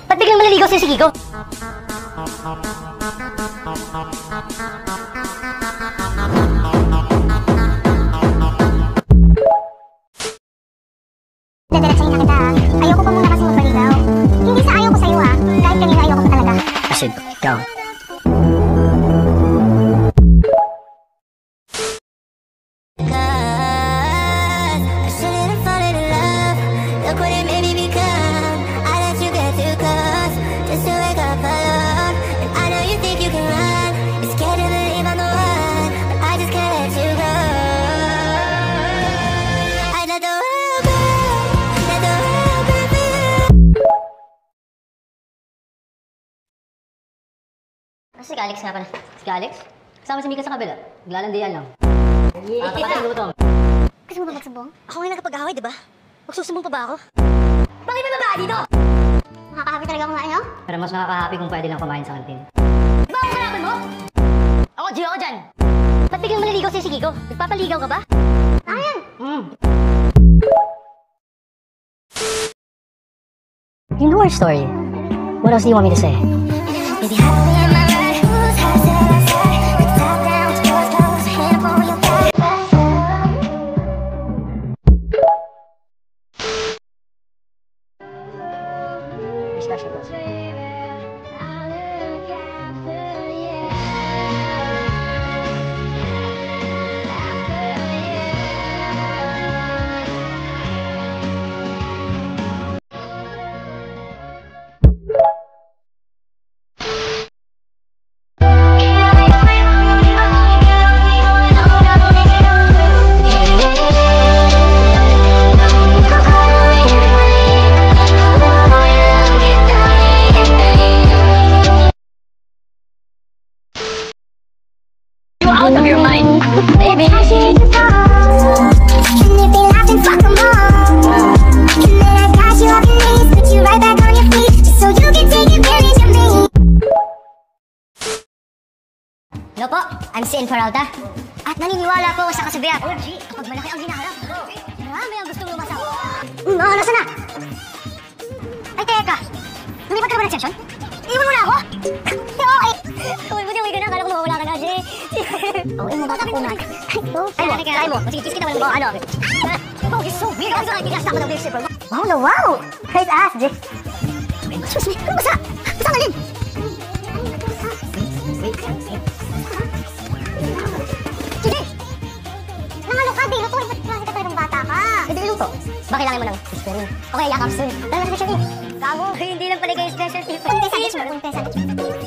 Ba't biglang maliligaw sa'yo si Kiko? Dadalatsahin na kita, ha? Ayoko pa muna kasi magpaligaw. Hindi sa ayaw ko sa'yo, ha? Kahit kanina ayoko pa talaga. Asid, ikaw. Si Alex nga pala. Si Alex? Kasama si Mika sa kabila. Naglalandian lang. Kapatid luto. Gusto mo ba magsumbong? Ako ngayon nakapag-away, diba? Magsusumbong pa ba ako? Bakit may babae dito? Makakahappy talaga kumain, no? Pero mas nakaka-happy kung pwede lang kumain sa kantin. Diba ang harapan mo? Ako, G ako dyan. Ba't biglang maliligaw sa'yo si Kiko? Nagpapaligaw ka ba? Ayan! You know our story. What else do you want me to say? Out of your mind, baby. I see you fall, and if they laugh and fuck 'em all. And then I got you off your knees, put you right back on your feet, just so you can take advantage of me. Hello po, I'm Sin Peralta. At naniniwala po sa kasabihan. Kapag malaki ang hinaharap, marami ang gustong lumasaw. Nasa na? Ay, teka. Lumipat ka na ba ng session? Iwan mo na ako? Okay. Kawal mo, di ka na. Kala ko mawawala ka na, Jay. Oo, mo ba ako na? Ay, try mo. Sige, kiss kita mo ano. Oh, you're so weird. Ano ka nagkikasta ako ng beer sipper mo? Wow na wow! Great ass, Jay. Excuse me, ano basa? Basa nga din. Jay! Nangalo ka, di. Lutuin. Ba't klase ka talagang bata ka? Hindi luto. Ba kailangan mo ng history? Okay, yakap soon. Dahil na special tea. Kago, hindi lang pala kayo special tip. Punte sa mo, punte sa